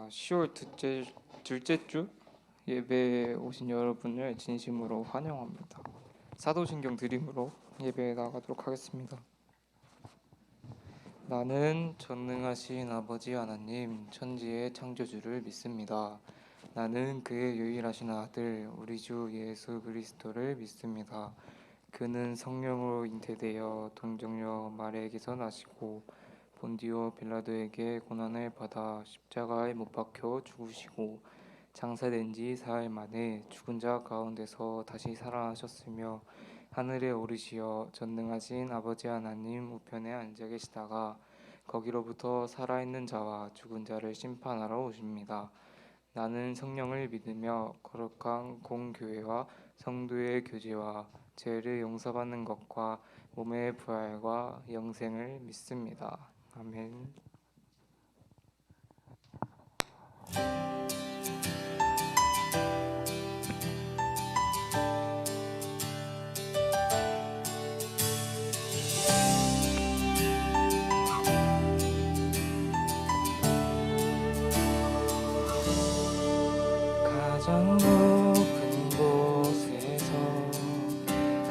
10월 둘째 주 예배에 오신 여러분을 진심으로 환영합니다. 사도신경 드림으로 예배에 나가도록 하겠습니다. 나는 전능하신 아버지 하나님 천지의 창조주를 믿습니다. 나는 그의 유일하신 아들 우리 주 예수 그리스도를 믿습니다. 그는 성령으로 잉태되어 동정녀 마리아에게서 나시고 본디오 빌라도에게 고난을 받아 십자가에 못 박혀 죽으시고 장사된 지 사흘 만에 죽은 자 가운데서 다시 살아나셨으며 하늘에 오르시어 전능하신 아버지 하나님 우편에 앉아 계시다가 거기로부터 살아있는 자와 죽은 자를 심판하러 오십니다. 나는 성령을 믿으며 거룩한 공교회와 성도의 교제와 죄를 용서받는 것과 몸의 부활과 영생을 믿습니다. 아멘. 가장 높은 곳에서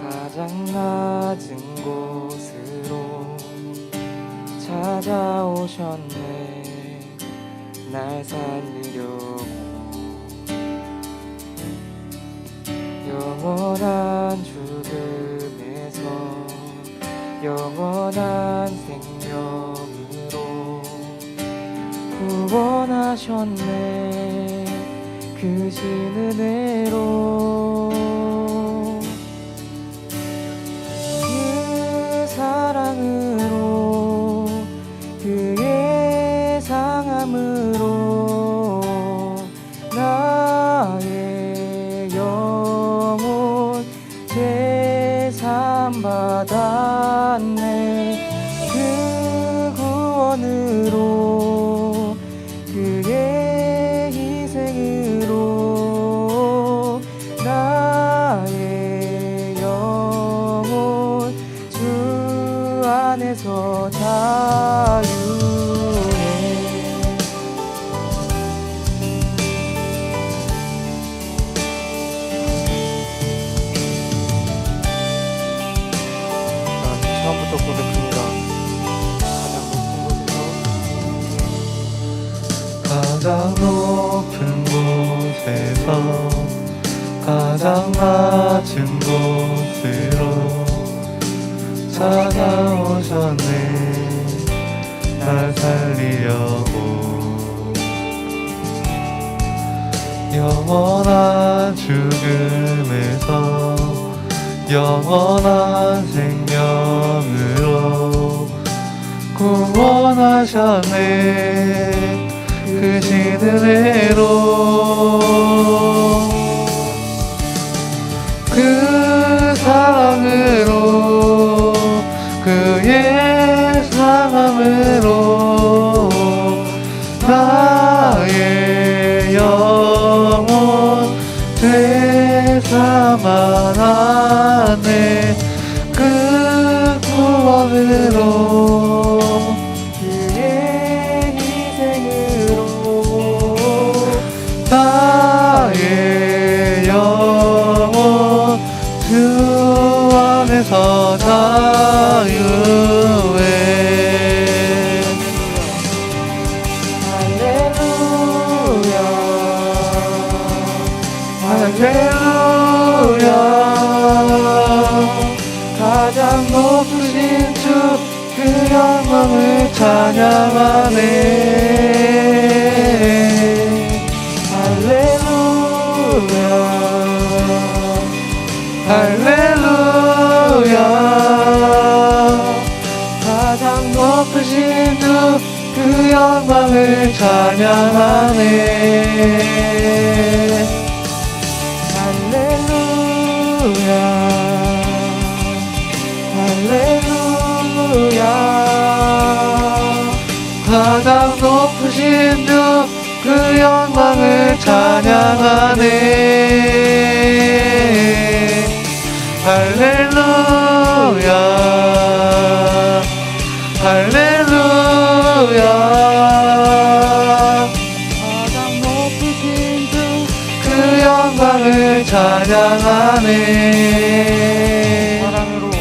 가장 낮은 곳으로 찾아오셨네. 날 살리려고 영원한 죽음에서 영원한 생명으로 구원하셨네. 크신 은혜로 그 사랑으로 그의 상함으로 나의 영혼 죄사함 받았네. 그 구원으로 그의 희생으로 나의 영혼 주 안에서 자유해. 처음부터 고백합니다. 가장 높은 곳에서 가장 낮은 곳으로 찾아오셨네. 날 살리려고 영원한 죽음에서 영원한 생명으로 구원하셨네. 크신 은혜로 그 사랑으로 그의 상함으로 나의 영혼 되사함 받았네. 그 구원으로 그의 희생으로 나의 영혼 주 안에서 자유해. 할렐루야 할렐루야. 가장 높으신 주 그 영광을 찬양하네. 할렐루야 할렐루야. 가장 높으신 주 그 영광을 찬양하네. 할렐루야 할렐루야 가장 높으신 주 그 영광을 찬양하네. 할렐루야 할렐루야. 찬양하네. 사랑으로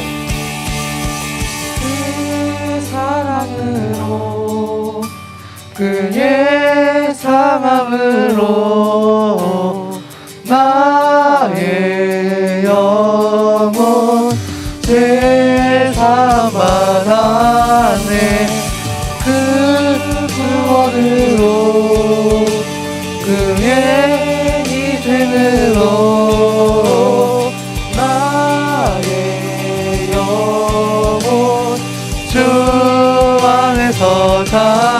그의 사랑으로 그의 사랑으로 나의 영혼 제사받았네. 그 구원으로 그의 희생으로 나의 영혼 주 안에서 자유해.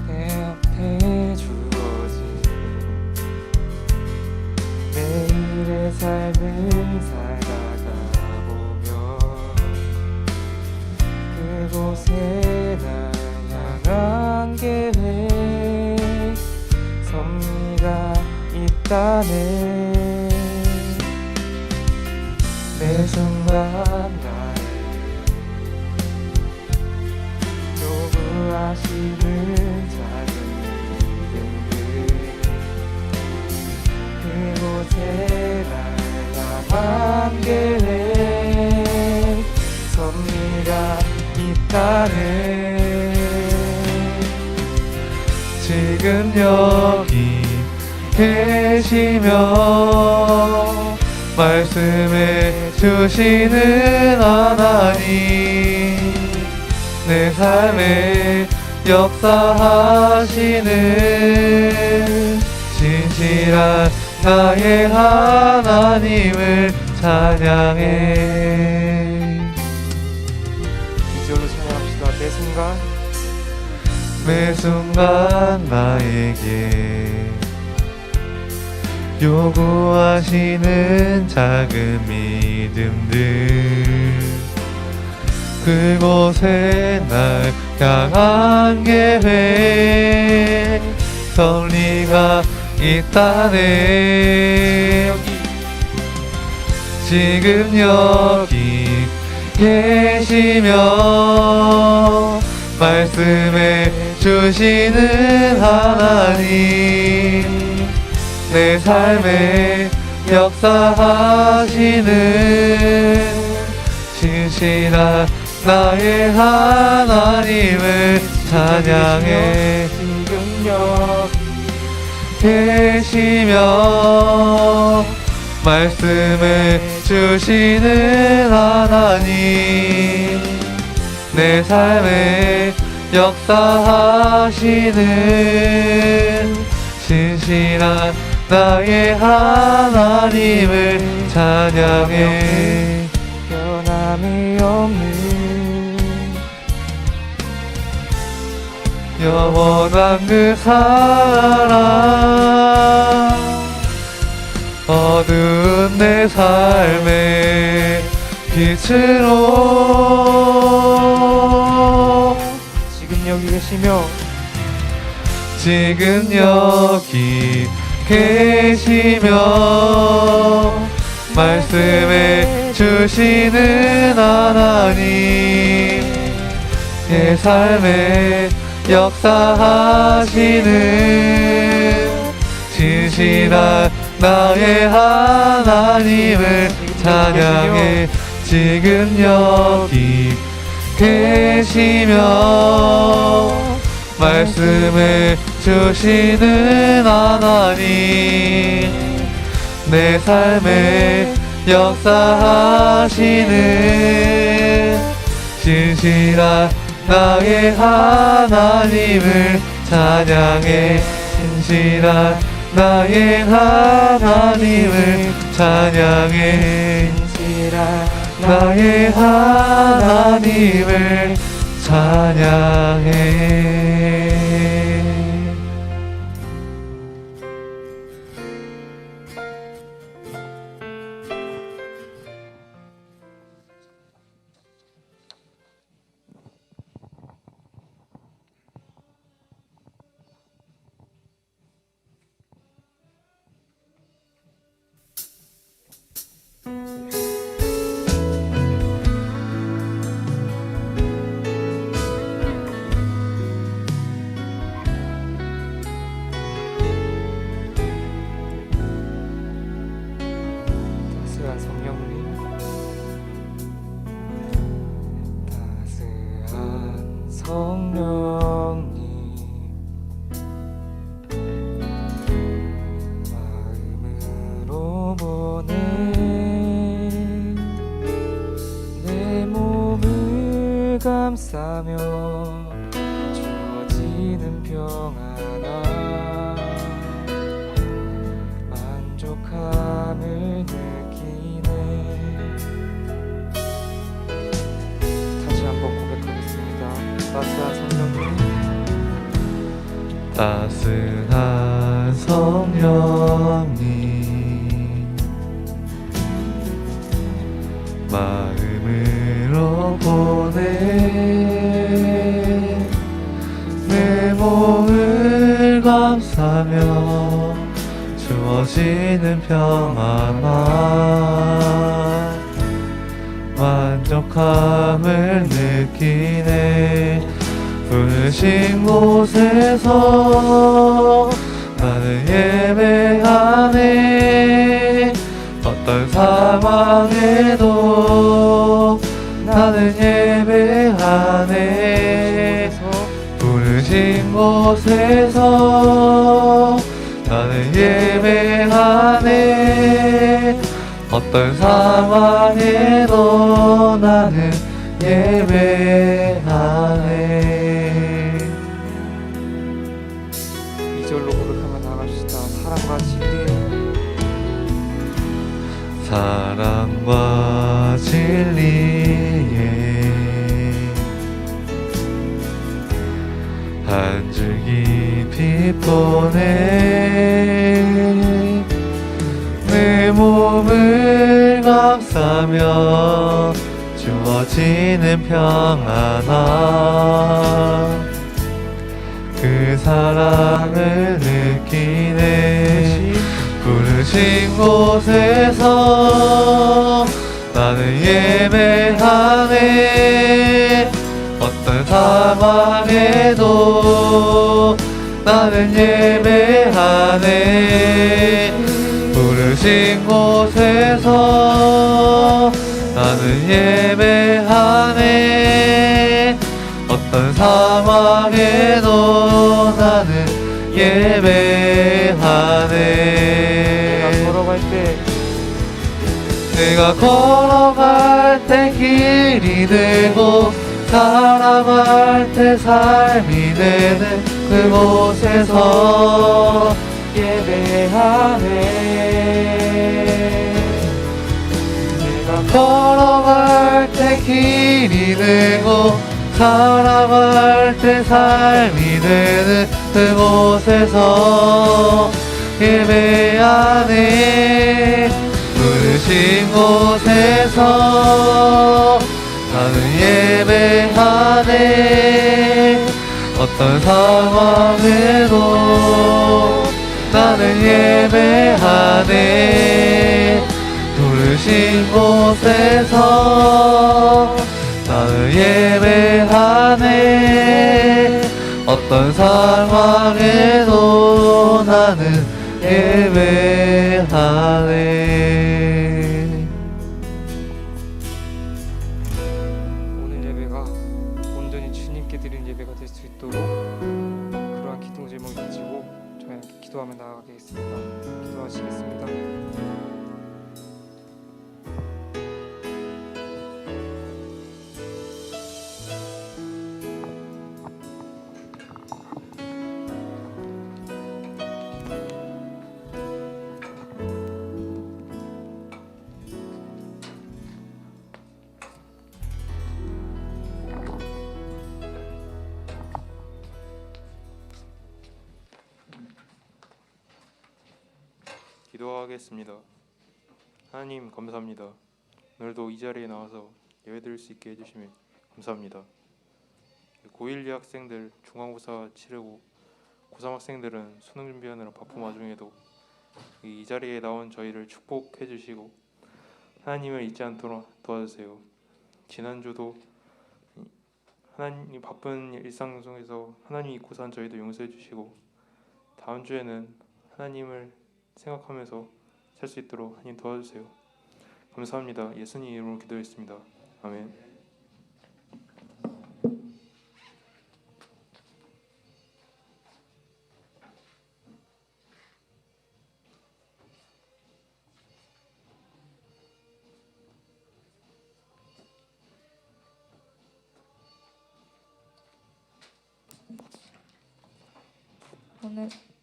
내 앞에 주어진 매일의 삶을 살다가 보면 그곳에 날 향한 계획 섭리가 있다네. 매 순간 나의 요구하시는 작은 믿음들 그곳에 날 향한 계획 섭리가 있다네. 지금 여기 계시며 말씀해 주시는 하나님 내 삶에 역사하시는 진실한 나의 하나님을 찬양해. 이절로 찬양합시다. 매 순간 매 순간 나에게 요구하시는 작은 믿음들 그곳에 날 향한 계획 섭리가 있다네. 지금 여기 계시며 말씀해 주시는 하나님 내 삶에 역사하시는 진실한 나의 하나님을 찬양해. 지금 여기 계시며 말씀해 주시는 하나님 내 삶에 역사하시는 진실한 나의 하나님을 찬양해. 변함이 없는 영원한 그 사랑 어두운 내 삶의 빛으로 지금 여기 계시며 지금 여기 계시며 말씀해 주시는 하나님 내 삶에 역사하시는 진실한 나의 하나님을 찬양해. 지금 여기 계시며 말씀해 주시는 하나님 내 삶에 역사하시는 진실한 나의 하나님을 찬양해. 진실한 나의 하나님을 찬양해. 진실한 나의 하나님을 찬양해. 따스한 성령님, 따스한 성령님, 마음으로 보내 내 몸을 감싸며 주어지는 평안함, 만족함을 느끼네. 다시 한번 고백하겠습니다. 따스한 성령님, 따스한 성령님, 마음으로 보내 내 몸을 감싸며 주어지는 평안함, 만족함을 느끼네. 부르신 곳에서 나는 예배하네. 어떤 상황에도 나는 예배하네. 부르신 곳에서 나는 예배하네. 어떤 상황에도 나는 예배하네. 2절로 고백하며 나갑시다. 사랑과 진리에 사랑과 진리에 한 줄기 빛보내 내 몸을 감싸며 주어지는 평안함, 그 사랑을 느끼네. 부르신 곳에서 나는 예배하네. 어떤 상황에도 나는 예배하네. 부르신 곳에서 나는 예배하네. 어떤 상황에도 나는 예배하네. 내가 걸어갈 때 길이 되고 살아갈 때 삶이 되는 그곳에서 예배하네. 내가 걸어갈 때 길이 되고 살아갈 때 삶이 되는 그곳에서 예배하네. 부르신 곳에서 나는 예배하네. 어떤 상황에도 나는 예배하네. 부르신 곳에서 나는 예배하네. 어떤 상황에도 나는 예배하네. 오늘 예배가 온전히 주님께 드린 예배가 될 수 있도록 그러한 기도 제목을 가지고 저희 함께 기도하며 나아가겠습니다. 기도하시겠습니다. 기도하겠습니다. 하나님 감사합니다. 오늘도 이 자리에 나와서 예배드릴 수 있게 해주시면 감사합니다. 고1 학생들 중간고사 치르고 고3 학생들은 수능 준비하느라 바쁜 와중에도 이 자리에 나온 저희를 축복해 주시고 하나님을 잊지 않도록 도와주세요. 지난주도 하나님 바쁜 일상 속에서 하나님이 고사한 저희도 용서해 주시고 다음 주에는 하나님을 생각하면서 살 수 있도록 하나님 도와주세요. 감사합니다. 예수님 이름으로 기도했습니다. 아멘.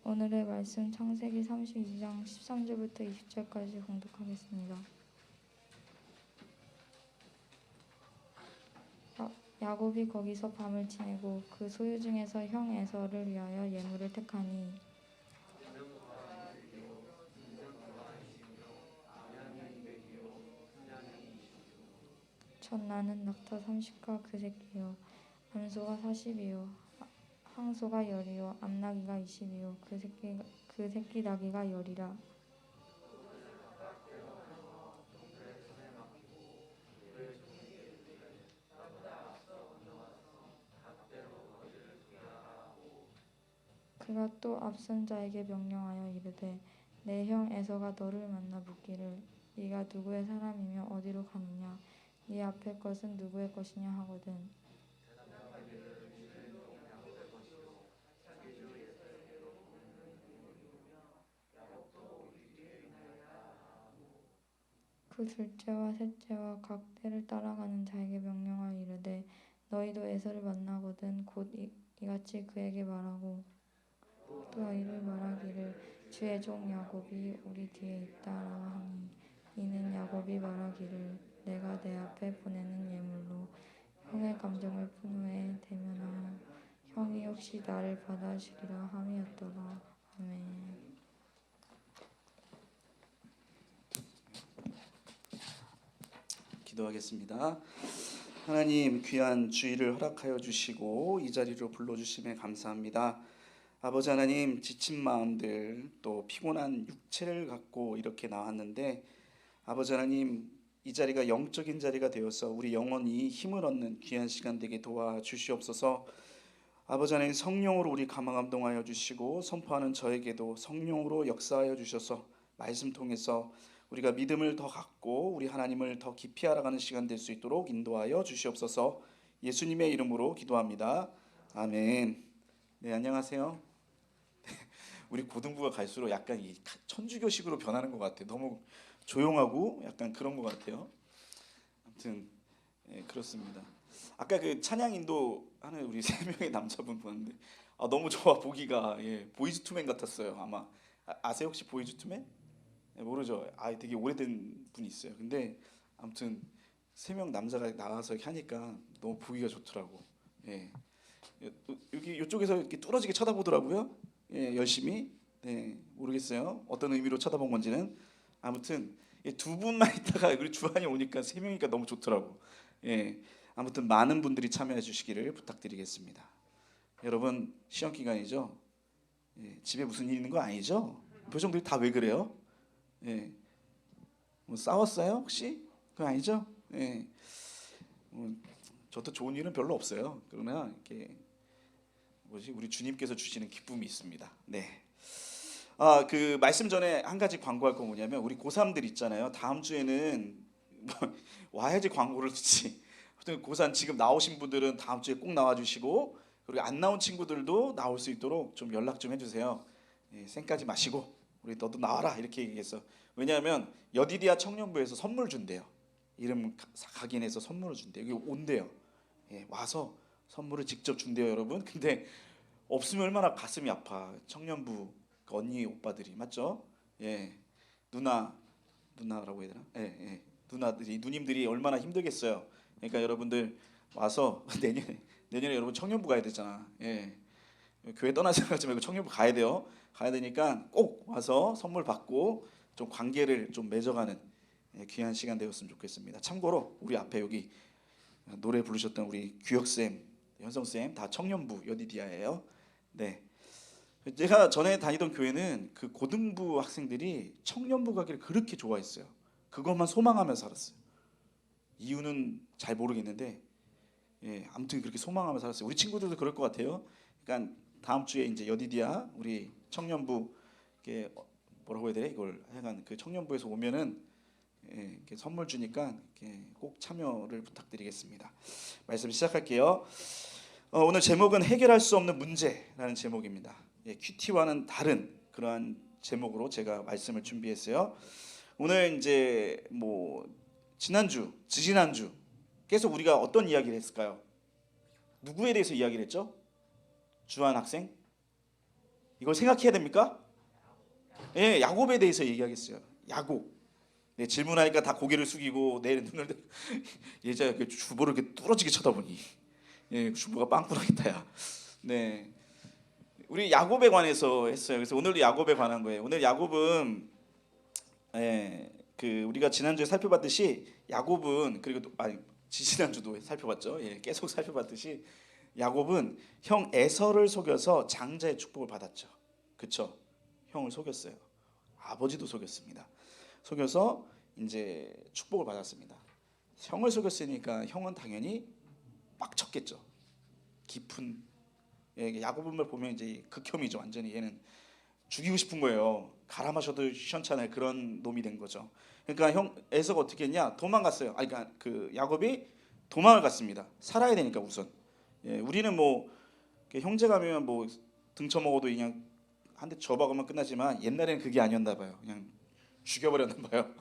오늘의 말씀 창세기 32장 13절부터 20절까지 공독하겠습니다. 야곱이 거기서 밤을 지내고 그 소유 중에서 형 에서를 위하여 예물을 택하니 전나는 낙타 30과 그 새끼요 암소가 40이요 항소가 10이요 암나귀가 20이요 그 새끼 나귀가 10이라. 그가 또 앞선 자에게 명령하여 이르되 내 형 에서가 너를 만나 묻기를 네가 누구의 사람이며 어디로 가느냐 네 앞에 것은 누구의 것이냐 하거든. 그 둘째와 셋째와 각 때를 따라가는 자에게 명령하여 이르되 너희도 에서를 만나거든 곧 이같이 그에게 말하고 또 이를 말하기를 주의 종 야곱이 우리 뒤에 있다라고 하니 이는 야곱이 말하기를 내가 내 앞에 보내는 예물로 형의 감정을 푼 후에 대면하여 형이 혹시 나를 받아주리라 함이었더라. 아멘. 기도하겠습니다. 하나님 귀한 주일을 허락하여 주시고 이 자리로 불러주심에 감사합니다. 아버지 하나님 지친 마음들 또 피곤한 육체를 갖고 이렇게 나왔는데 아버지 하나님 이 자리가 영적인 자리가 되어서 우리 영혼이 힘을 얻는 귀한 시간 되게 도와주시옵소서. 아버지 하나님 성령으로 우리 감화감동하여 주시고 선포하는 저에게도 성령으로 역사하여 주셔서 말씀 통해서 우리가 믿음을 더 갖고 우리 하나님을 더 깊이 알아가는 시간 될 수 있도록 인도하여 주시옵소서. 예수님의 이름으로 기도합니다. 아멘. 네, 안녕하세요. 우리 고등부가 갈수록 약간 이 천주교식으로 변하는 것 같아요. 너무 조용하고 약간 그런 것 같아요. 아무튼 그렇습니다. 아까 그 찬양 인도 하는 우리 3명의 남자분 보는데 너무 좋아 보기가 보이즈 투맨 같았어요. 아마 아세요 혹시 보이즈 투맨? 모르죠. 되게 오래된 분이 있어요. 근데 아무튼 3명 남자가 나와서 이렇게 하니까 너무 보기가 좋더라고. 여기 이쪽에서 이렇게 뚫어지게 쳐다보더라고요. 열심히. 모르겠어요. 어떤 의미로 쳐다본 건지는. 아무튼 두 분만 있다가 우리 주한이 오니까 3명이니까 너무 좋더라고. 아무튼 많은 분들이 참여해 주시기를 부탁드리겠습니다. 여러분 시험 기간이죠. 집에 무슨 일 있는 거 아니죠? 표정들이 다 왜 그래요? 뭐 싸웠어요 혹시? 그거 아니죠? 저도 좋은 일은 별로 없어요. 그러나 이렇게 우리 주님께서 주시는 기쁨이 있습니다. 그 말씀 전에 한 가지 광고할 거 뭐냐면 우리 고3들 있잖아요. 다음 주에는 와야지 광고를 듣지. 고3 지금 나오신 분들은 다음 주에 꼭 나와주시고 그리고 안 나온 친구들도 나올 수 있도록 좀 연락 좀 해주세요. 쌩까지 마시고 우리 너도 나와라 이렇게 얘기해서. 왜냐하면 여디디아 청년부에서 선물 준대요. 이름 각인해서 선물을 준대요. 여기 온대요. 와서 선물을 직접 준대요 여러분. 근데 없으면 얼마나 가슴이 아파. 청년부 그 언니 오빠들이 맞죠? 누나라고 해야 되나? 누나들이 누님들이 얼마나 힘들겠어요. 그러니까 여러분들 와서 내년에 여러분 청년부 가야 되잖아. 교회 떠나지 말지 말고 청년부 가야 돼요. 가야 되니까 꼭 와서 선물 받고 좀 관계를 좀 맺어가는 귀한 시간 되었으면 좋겠습니다. 참고로 우리 앞에 여기 노래 부르셨던 우리 규혁쌤, 현성쌤 다 청년부 여디디아예요. 네, 제가 전에 다니던 교회는 그 고등부 학생들이 청년부 가기를 그렇게 좋아했어요. 그것만 소망하면서 살았어요. 이유는 잘 모르겠는데 아무튼 그렇게 소망하면서 살았어요. 우리 친구들도 그럴 것 같아요. 그러니까 다음 주에 이제 여디디아 우리 청년부 이게 뭐라고 해야 되나 이걸 하여간 그 청년부에서 오면은 이렇게 선물 주니까 이렇게 꼭 참여를 부탁드리겠습니다. 말씀 시작할게요. 오늘 제목은 해결할 수 없는 문제라는 제목입니다. 큐티와는 다른 그러한 제목으로 제가 말씀을 준비했어요. 오늘 이제 뭐 지난주, 지지난주 계속 우리가 어떤 이야기를 했을까요? 누구에 대해서 이야기를 했죠? 주한 학생? 이걸 생각해야 됩니까? 야곱에 대해서 얘기하겠어요. 야곱. 질문하니까 다 고개를 숙이고 내 눈을 예자 주보를 이렇게 뚫어지게 쳐다보니 주보가 빵꾸나겠다야. 네, 우리 야곱에 관해서 했어요. 그래서 오늘도 야곱에 관한 거예요. 오늘 야곱은 그 우리가 지난주에 살펴봤듯이 야곱은 그리고 지난주도 살펴봤죠. 계속 살펴봤듯이 야곱은 형 에서를 속여서 장자의 축복을 받았죠. 그렇죠? 형을 속였어요. 아버지도 속였습니다. 속여서 이제 축복을 받았습니다. 형을 속였으니까 형은 당연히 빡쳤겠죠. 깊은 야곱을 보면 이제 극혐이죠. 완전히 얘는 죽이고 싶은 거예요. 갈아 마셔도 시원찮을 그런 놈이 된 거죠. 그러니까 형 에서가 어떻게 했냐? 도망갔어요. 그러니까 그 야곱이 도망을 갔습니다. 살아야 되니까 우선. 우리는 뭐 형제가면 뭐 등쳐먹어도 그냥 한 대 줘박으면 끝나지만 옛날에는 그게 아니었나 봐요. 그냥 죽여버렸나 봐요.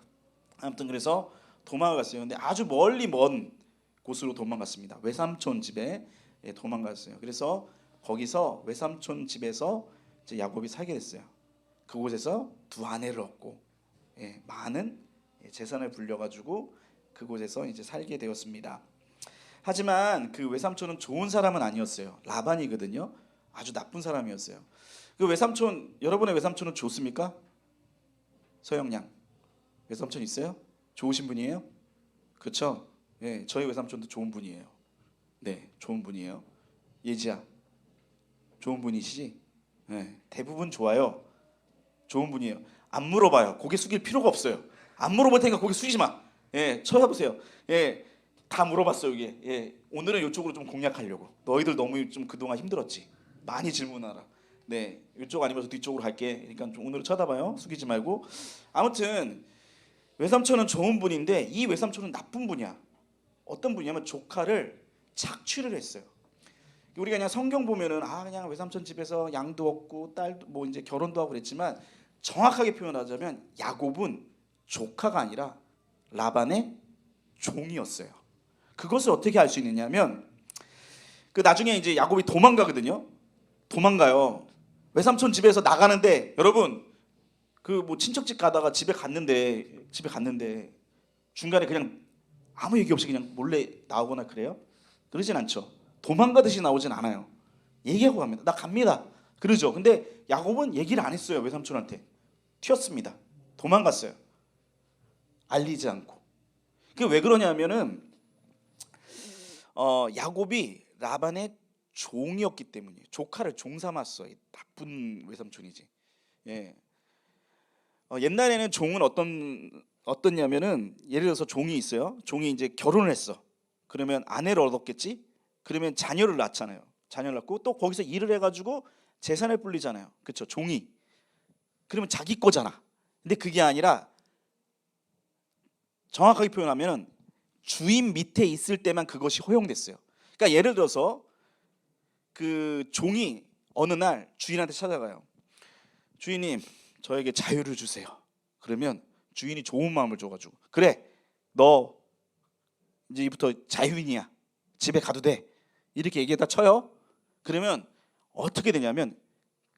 아무튼 그래서 도망을 갔어요. 근데 아주 멀리 먼 곳으로 도망갔습니다. 외삼촌 집에 도망갔어요. 그래서 거기서 외삼촌 집에서 이제 야곱이 살게 됐어요. 그곳에서 두 아내를 얻고 많은 재산을 불려가지고 그곳에서 이제 살게 되었습니다. 하지만 그 외삼촌은 좋은 사람은 아니었어요. 라반이거든요. 아주 나쁜 사람이었어요. 그 외삼촌, 여러분의 외삼촌은 좋습니까? 서영양 외삼촌 있어요? 좋으신 분이에요? 그렇죠? 저희 외삼촌도 좋은 분이에요. 네, 좋은 분이에요. 예지야, 좋은 분이시지? 대부분 좋아요. 좋은 분이에요. 안 물어봐요. 고개 숙일 필요가 없어요. 안 물어볼 테니까 고개 숙이지 마. 쳐다보세요. 다 물어봤어요. 이게 오늘은 이쪽으로 좀 공략하려고. 너희들 너무 좀 그동안 힘들었지. 많이 질문하라. 네, 이쪽 아니면서 뒤쪽으로 갈게. 그러니까 좀 오늘은 쳐다봐요. 숙이지 말고. 아무튼 외삼촌은 좋은 분인데 이 외삼촌은 나쁜 분이야. 어떤 분이냐면 조카를 착취를 했어요. 우리가 그냥 성경 보면은 그냥 외삼촌 집에서 양도 얻고 딸도 뭐 이제 결혼도 하고 그랬지만 정확하게 표현하자면 야곱은 조카가 아니라 라반의 종이었어요. 그것을 어떻게 알 수 있느냐면 그 나중에 이제 야곱이 도망가거든요. 도망가요. 외삼촌 집에서 나가는데 여러분 그 뭐 친척집 가다가 집에 갔는데 중간에 그냥 아무 얘기 없이 그냥 몰래 나오거나 그래요? 그러진 않죠. 도망가듯이 나오진 않아요. 얘기하고 갑니다. 나 갑니다. 그러죠. 근데 야곱은 얘기를 안 했어요. 외삼촌한테. 튀었습니다. 도망갔어요. 알리지 않고. 그게 왜 그러냐면은 야곱이 라반의 종이었기 때문이에요. 조카를 종 삼았어요. 나쁜 외삼촌이지. 옛날에는 종은 어떻냐면은 예를 들어서 종이 있어요. 종이 이제 결혼을 했어. 그러면 아내를 얻었겠지. 그러면 자녀를 낳잖아요. 자녀를 낳고 또 거기서 일을 해가지고 재산을 불리잖아요. 그렇죠? 종이. 그러면 자기 거잖아. 근데 그게 아니라 정확하게 표현하면 주인 밑에 있을 때만 그것이 허용됐어요. 그러니까 예를 들어서 그 종이 어느 날 주인한테 찾아가요. 주인님, 저에게 자유를 주세요. 그러면 주인이 좋은 마음을 줘가지고 그래, 너 이제부터 자유인이야. 집에 가도 돼. 이렇게 얘기에다 쳐요. 그러면 어떻게 되냐면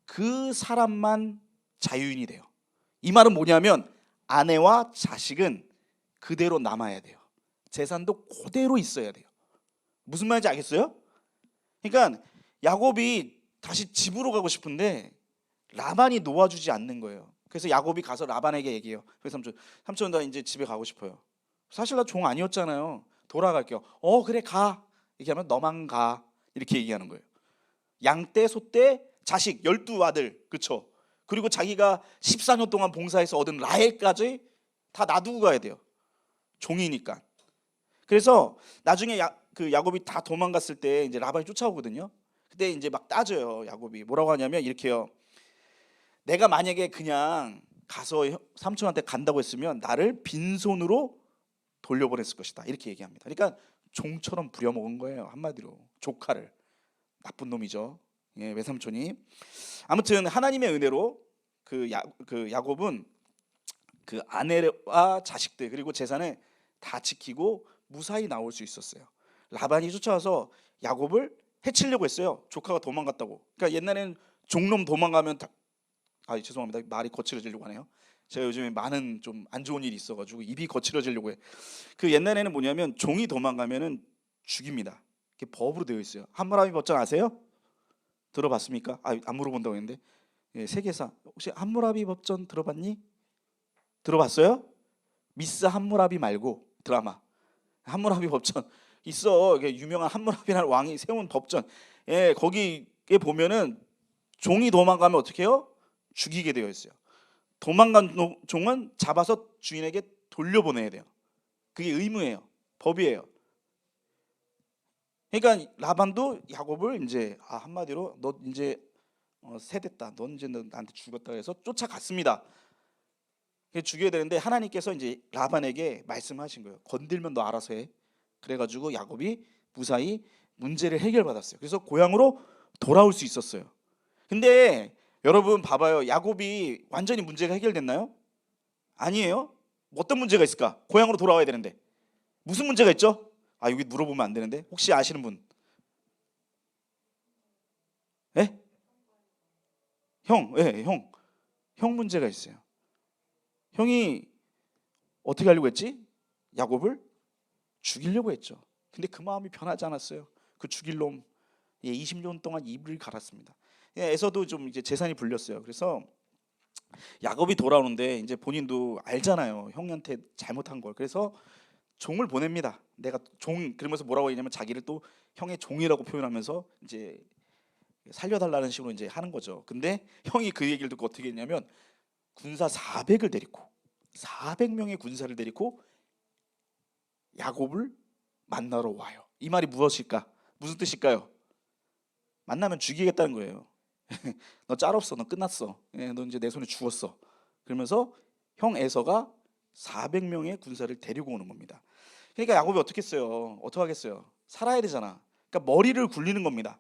그 사람만 자유인이 돼요. 이 말은 뭐냐면 아내와 자식은 그대로 남아야 돼요. 재산도 그대로 있어야 돼요. 무슨 말인지 알겠어요? 그러니까 야곱이 다시 집으로 가고 싶은데 라반이 놓아주지 않는 거예요. 그래서 야곱이 가서 라반에게 얘기해요. 그래서 삼촌 나 이제 집에 가고 싶어요. 사실 나 종 아니었잖아요. 돌아갈게요. 그래 가. 이렇게 하면 너만 가. 이렇게 얘기하는 거예요. 양떼, 소떼, 자식 12아들. 그렇죠? 그리고 자기가 14년 동안 봉사해서 얻은 라헬까지 다 놔두고 가야 돼요. 종이니까. 그래서 나중에 야곱이 다 도망갔을 때 이제 라반이 쫓아오거든요. 그때 이제 막 따져요. 야곱이 뭐라고 하냐면 이렇게요. 내가 만약에 그냥 가서 삼촌한테 간다고 했으면 나를 빈손으로 돌려보냈을 것이다. 이렇게 얘기합니다. 그러니까 종처럼 부려먹은 거예요. 한마디로 조카를. 나쁜 놈이죠. 예, 외삼촌이. 아무튼 하나님의 은혜로 그 야곱은 그 아내와 자식들 그리고 재산을 다 지키고 무사히 나올 수 있었어요. 라반이 쫓아와서 야곱을 해치려고 했어요. 조카가 도망갔다고. 그러니까 옛날에는 종놈 도망가면 죄송합니다. 말이 거칠어지려고 하네요. 제가 요즘에 많은 좀 안 좋은 일이 있어가지고 입이 거칠어지려고 해. 그 옛날에는 뭐냐면 종이 도망가면은 죽입니다. 그게 법으로 되어 있어요. 함무라비 법전 아세요? 들어봤습니까? 안 물어본다고 했는데 예, 세계사 혹시 함무라비 법전 들어봤니? 들어봤어요? 미스 함무라비 말고 드라마 함무라비 법전 있어. 유명한 함무라비라는 왕이 세운 법전. 예, 거기에 보면은 종이 도망가면 어떻게 해요? 죽이게 되어 있어요. 도망간 종은 잡아서 주인에게 돌려보내야 돼요. 그게 의무예요. 법이에요. 그러니까 라반도 야곱을 이제 한마디로 너 이제 세됐다. 넌 이제 나한테 죽었다 해서 쫓아갔습니다. 죽여야 되는데 하나님께서 이제 라반에게 말씀하신 거예요. 건들면 너 알아서 해. 그래가지고 야곱이 무사히 문제를 해결받았어요. 그래서 고향으로 돌아올 수 있었어요. 근데 여러분 봐봐요. 야곱이 완전히 문제가 해결됐나요? 아니에요. 어떤 문제가 있을까? 고향으로 돌아와야 되는데 무슨 문제가 있죠? 여기 물어보면 안 되는데 혹시 아시는 분? 예? 형, 예, 형 문제가 있어요. 형이 어떻게 하려고 했지? 야곱을 죽이려고 했죠. 근데 그 마음이 변하지 않았어요. 그 죽일 놈 20년 동안 입을 갈았습니다. 에서도 좀 이제 재산이 불렸어요. 그래서 야곱이 돌아오는데 이제 본인도 알잖아요. 형한테 잘못한 걸. 그래서 종을 보냅니다. 내가 종 그러면서 뭐라고 했냐면 자기를 또 형의 종이라고 표현하면서 이제 살려달라는 식으로 이제 하는 거죠. 근데 형이 그 얘기를 듣고 어떻게 했냐면 군사 400을 데리고 400명의 군사를 데리고 야곱을 만나러 와요. 이 말이 무엇일까? 무슨 뜻일까요? 만나면 죽이겠다는 거예요. 너 짤 없어. 너 끝났어. 너 이제 내 손에 죽었어. 그러면서 형 에서가 400명의 군사를 데리고 오는 겁니다. 그러니까 야곱이 어떻게 했어요? 어떻게 하겠어요? 살아야 되잖아. 그러니까 머리를 굴리는 겁니다.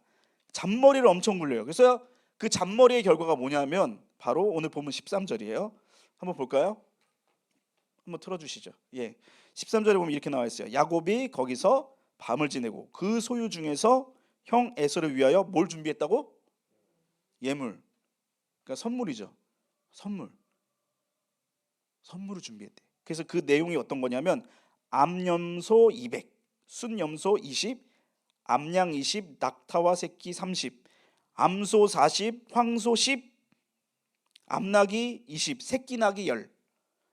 잔머리를 엄청 굴려요. 그래서 그 잔머리의 결과가 뭐냐면 바로 오늘 보면 13절이에요. 한번 볼까요? 한번 틀어주시죠. 예, 13절에 보면 이렇게 나와 있어요. 야곱이 거기서 밤을 지내고 그 소유 중에서 형 에서를 위하여 뭘 준비했다고? 예물. 그러니까 선물이죠. 선물을 준비했대. 그래서 그 내용이 어떤 거냐면 암염소 200, 순염소 20, 암양 20, 낙타와 새끼 30, 암소 40, 황소 10, 암낙이 20, 새끼낙이 10.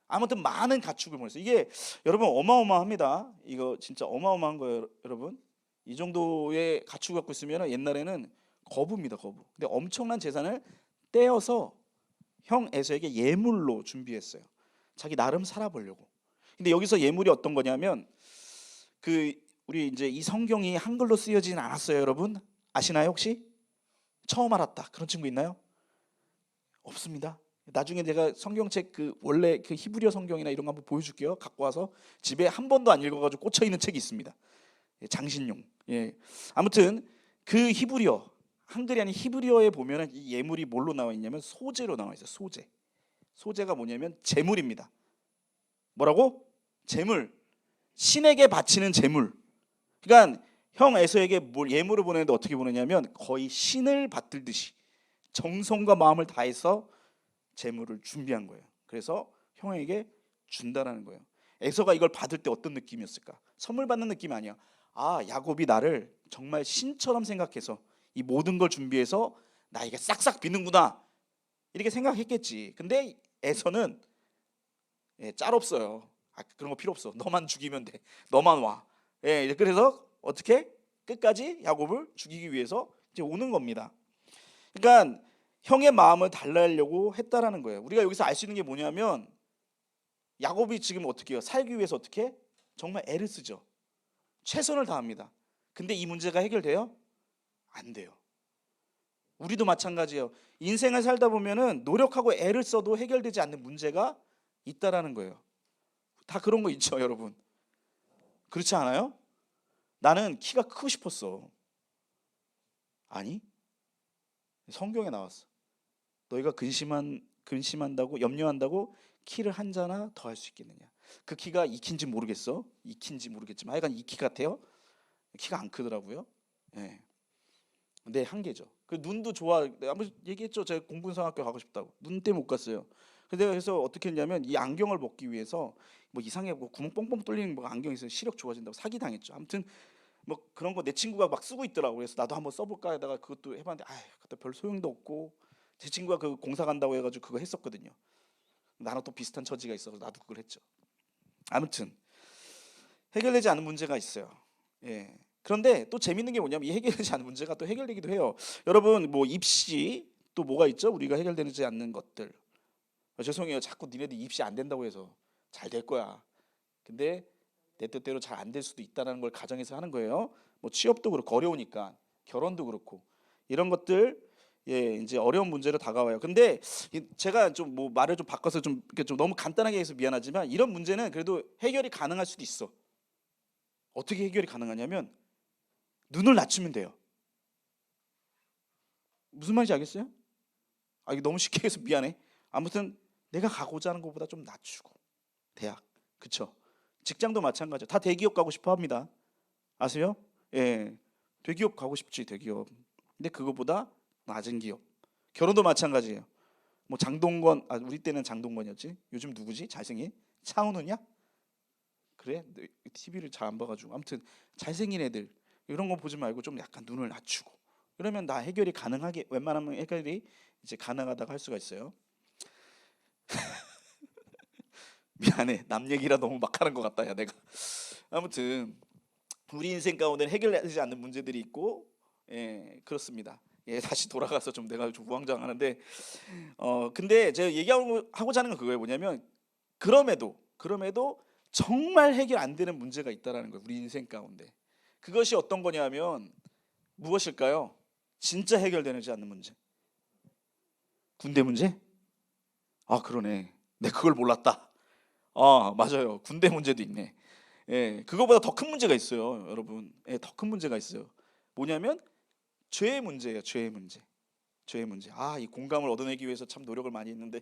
아무튼 많은 가축을 보냈어요. 이게 여러분 어마어마합니다. 이거 진짜 어마어마한 거예요, 여러분. 이 정도의 가축을 갖고 있으면 옛날에는 거부입니다, 거부. 근데 엄청난 재산을 떼어서 형 에서에게 예물로 준비했어요. 자기 나름 살아보려고. 근데 여기서 예물이 어떤 거냐면 우리 이제 이 성경이 한글로 쓰여지진 않았어요, 여러분. 아시나요 혹시? 처음 알았다 그런 친구 있나요? 없습니다. 나중에 내가 성경책 원래 히브리어 성경이나 이런 거 한번 보여줄게요. 갖고 와서 집에 한 번도 안 읽어가지고 꽂혀 있는 책이 있습니다. 장신용. 예. 아무튼 그 히브리어 한글이 아닌 히브리어에 보면은 이 예물이 뭘로 나와 있냐면 소재로 나와 있어요. 소재가 뭐냐면 제물입니다. 뭐라고? 제물. 신에게 바치는 제물. 그러니까 형 에서에게 예물을 보내는데 어떻게 보내냐면 거의 신을 받들듯이 정성과 마음을 다해서 제물을 준비한 거예요. 그래서 형에게 준다라는 거예요. 에서가 이걸 받을 때 어떤 느낌이었을까? 선물 받는 느낌이 아니야. 야곱이 나를 정말 신처럼 생각해서 이 모든 걸 준비해서 나에게 싹싹 비는구나 이렇게 생각했겠지. 근데 에서는 짤 없어요. 그런 거 필요 없어. 너만 죽이면 돼. 너만 와. 그래서 어떻게 끝까지 야곱을 죽이기 위해서 이제 오는 겁니다. 그러니까 형의 마음을 달래려고 했다라는 거예요. 우리가 여기서 알 수 있는 게 뭐냐면 야곱이 지금 어떻게 해요? 살기 위해서 어떻게? 정말 애를 쓰죠. 최선을 다합니다. 근데 이 문제가 해결돼요? 안 돼요. 우리도 마찬가지예요. 인생을 살다 보면은 노력하고 애를 써도 해결되지 않는 문제가 있다라는 거예요. 다 그런 거 있죠, 여러분. 그렇지 않아요? 나는 키가 크고 싶었어. 아니, 성경에 나왔어. 너희가 근심한다고 염려한다고 키를 한 자나 더 할 수 있겠느냐. 그 키가 익힌지 모르겠어. 익힌지 모르겠지만 하여간 이 키 같아요. 키가 안 크더라고요. 내 한계죠. 그 눈도 좋아. 내가 한번 얘기했죠. 제가 공군성학교 가고 싶다고. 눈 때문에 못 갔어요. 그래서 어떻게 했냐면 이 안경을 벗기 위해서 뭐 이상해 뭐 구멍 뻥뻥 뚫리는 뭐 안경이 있어요. 시력 좋아진다고 사기 당했죠. 아무튼 뭐 그런 거 내 친구가 막 쓰고 있더라고. 그래서 나도 한번 써볼까 하다가 그것도 해봤는데 그것도 별 소용도 없고 제 친구가 그 공사 간다고 해가지고 그거 했었거든요. 나랑 또 비슷한 처지가 있어서 나도 그걸 했죠. 아무튼 해결되지 않은 문제가 있어요. 그런데 또 재밌는 게 뭐냐면 이 해결되지 않은 문제가 또 해결되기도 해요. 여러분 뭐 입시 또 뭐가 있죠? 우리가 해결되지 않는 것들. 죄송해요. 자꾸 니네들 입시 안 된다고 해서 잘 될 거야. 근데 내 뜻대로 잘 안 될 수도 있다는 걸 가정해서 하는 거예요. 뭐 취업도 그렇고 어려우니까 결혼도 그렇고 이런 것들 이제 어려운 문제로 다가와요. 근데 제가 좀 뭐 말을 좀 바꿔서 좀 너무 간단하게 해서 미안하지만 이런 문제는 그래도 해결이 가능할 수도 있어. 어떻게 해결이 가능하냐면 눈을 낮추면 돼요. 무슨 말인지 알겠어요? 이거 너무 쉽게 해서 미안해. 아무튼 내가 가고자 하는 것보다 좀 낮추고 대학, 그쵸? 직장도 마찬가지죠. 다 대기업 가고 싶어 합니다. 아세요? 대기업 가고 싶지, 대기업. 근데 그거보다 낮은 기업. 결혼도 마찬가지예요. 뭐 장동건, 우리 때는 장동건이었지. 요즘 누구지? 잘생긴? 차은우냐? 그래? TV를 잘 안 봐가지고. 아무튼 잘생긴 애들 이런 거 보지 말고 좀 약간 눈을 낮추고. 그러면 나 해결이 가능하게 웬만하면 해결이 이제 가능하다고 할 수가 있어요. 미안해. 남 얘기라 너무 막 하는 것 같다, 야 내가. 아무튼 우리 인생 가운데 해결되지 않는 문제들이 있고, 그렇습니다. 다시 돌아가서 좀 내가 좀 우왕좌왕하는데, 근데 제가 얘기하고자 하는 건 그거예요. 뭐냐면 그럼에도 정말 해결 안 되는 문제가 있다라는 거예요. 우리 인생 가운데. 그것이 어떤 거냐면 무엇일까요? 진짜 해결되지 않는 문제. 군대 문제? 그러네. 내가 그걸 몰랐다. 맞아요. 군대 문제도 있네. 그거보다 더 큰 문제가 있어요, 여러분. 더 큰 문제가 있어요. 뭐냐면 죄의 문제예요. 죄의 문제. 이 공감을 얻어내기 위해서 참 노력을 많이 했는데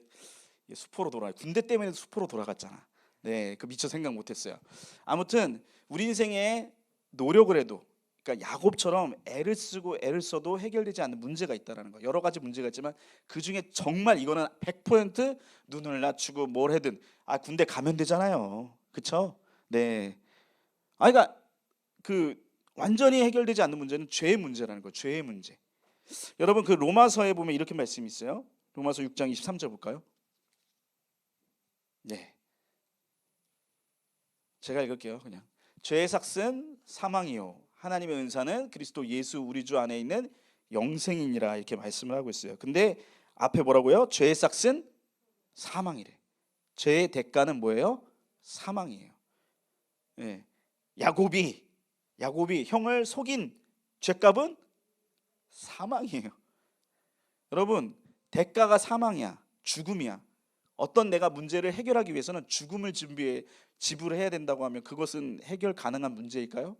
수포로 돌아요. 군대 때문에 수포로 돌아갔잖아. 그 미처 생각 못했어요. 아무튼 우리 인생에 노력을 해도, 그러니까 야곱처럼 애를 쓰고 애를 써도 해결되지 않는 문제가 있다라는 거. 여러 가지 문제가 있지만 그 중에 정말 이거는 100% 눈을 낮추고 뭘 해든 군대 가면 되잖아요. 그렇죠? 그러니까 그 완전히 해결되지 않는 문제는 죄의 문제라는 거예요. 죄의 문제. 여러분 그 로마서에 보면 이렇게 말씀이 있어요. 로마서 6장 23절 볼까요? 제가 읽을게요. 그냥 죄의 삭은 사망이요 하나님의 은사는 그리스도 예수 우리 주 안에 있는 영생이니라 이렇게 말씀을 하고 있어요. 근데 앞에 뭐라고요? 죄의 삭은 사망이래. 죄의 대가는 뭐예요? 사망이에요. 야곱이 형을 속인 죄값은 사망이에요. 여러분 대가가 사망이야. 죽음이야. 어떤 내가 문제를 해결하기 위해서는 죽음을 지불해야 된다고 하면 그것은 해결 가능한 문제일까요?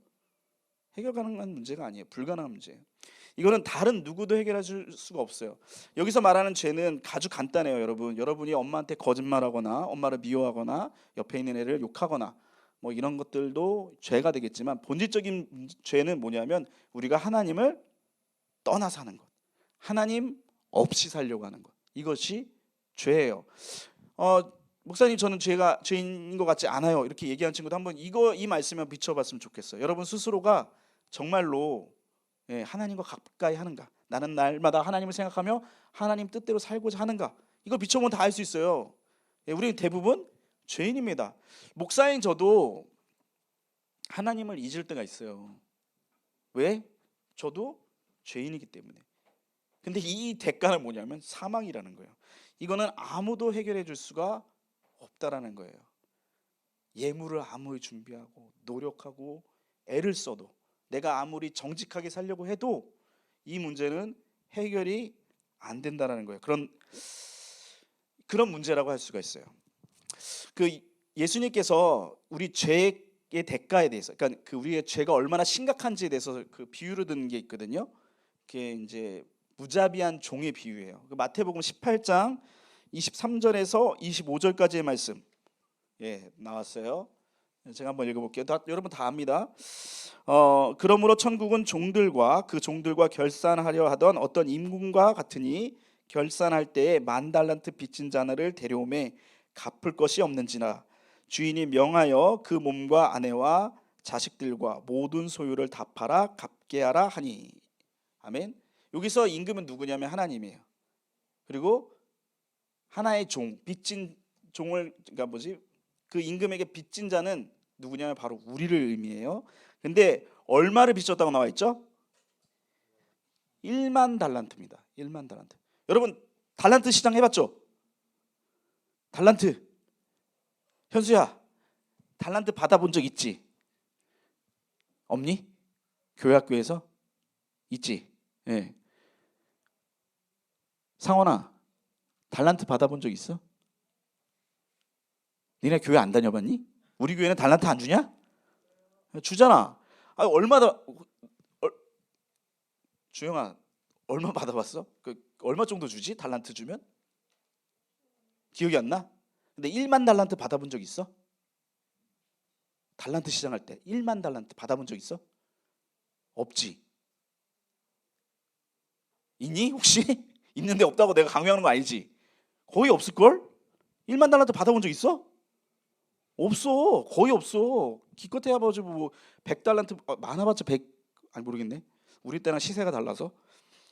해결 가능한 문제가 아니에요. 불가능한 문제예요. 이거는 다른 누구도 해결해 줄 수가 없어요. 여기서 말하는 죄는 아주 간단해요, 여러분. 여러분이 엄마한테 거짓말하거나 엄마를 미워하거나 옆에 있는 애를 욕하거나 뭐 이런 것들도 죄가 되겠지만 본질적인 죄는 뭐냐면 우리가 하나님을 떠나 사는 것. 하나님 없이 살려고 하는 것. 이것이 죄예요. 목사님 저는 죄인 것 같지 않아요. 이렇게 얘기하는 친구도 한번 이 말씀에 비춰봤으면 좋겠어요. 여러분 스스로가 정말로 하나님과 가까이 하는가? 나는 날마다 하나님을 생각하며 하나님 뜻대로 살고자 하는가? 이걸 비춰보면 다 알 수 있어요. 예, 우리 대부분 죄인입니다. 목사인 저도 하나님을 잊을 때가 있어요. 왜? 저도 죄인이기 때문에. 근데 이 대가는 뭐냐면 사망이라는 거예요. 이거는 아무도 해결해 줄 수가 없다라는 거예요. 예물을 아무리 준비하고 노력하고 애를 써도, 내가 아무리 정직하게 살려고 해도 이 문제는 해결이 안 된다라는 거예요. 그런 문제라고 할 수가 있어요. 그 예수님께서 우리 죄의 대가에 대해서, 그러니까 그 우리의 죄가 얼마나 심각한지에 대해서 그 비유를 든 게 있거든요. 그게 이제 무자비한 종의 비유예요. 그 마태복음 18장 23절에서 25절까지의 말씀, 예, 나왔어요. 제가 한번 읽어볼게요. 여러분 다 압니다. 그러므로 천국은 그 종들과 결산하려 하던 어떤 임금과 같으니 결산할 때에 10,000달란트 빚진 자를 데려오매 갚을 것이 없는지라 주인이 명하여 그 몸과 아내와 자식들과 모든 소유를 다 팔아 갚게 하라 하니. 아멘. 여기서 임금은 누구냐면 하나님이에요. 그리고 하나의 빚진 종을, 그러니까 그 임금에게 빚진 자는 누구냐면 바로 우리를 의미해요. 근데 얼마를 빚졌다고 나와 있죠? 10,000달란트입니다. 10,000달란트. 여러분 달란트 시장 해봤죠? 달란트. 현수야, 달란트 받아본 적 있지? 없니? 교회 학교에서? 있지? 예. 상원아, 달란트 받아본 적 있어? 니네 교회 안 다녀봤니? 우리 교회는 달란트 안 주냐? 주잖아. 주영아, 얼마 받아봤어? 얼마 정도 주지? 달란트 주면? 기억이 안 나? 근데 10,000달란트 받아본 적 있어? 달란트 시장할 때 10,000달란트 받아본 적 있어? 없지. 있니 혹시? 있는데 없다고 내가 강요하는 거 아니지? 거의 없을걸? 10,000달란트 받아본 적 있어? 없어. 거의 없어. 기껏해야 뭐 100달란트, 많아봤자 100, 아니 모르겠네. 우리 때랑 시세가 달라서.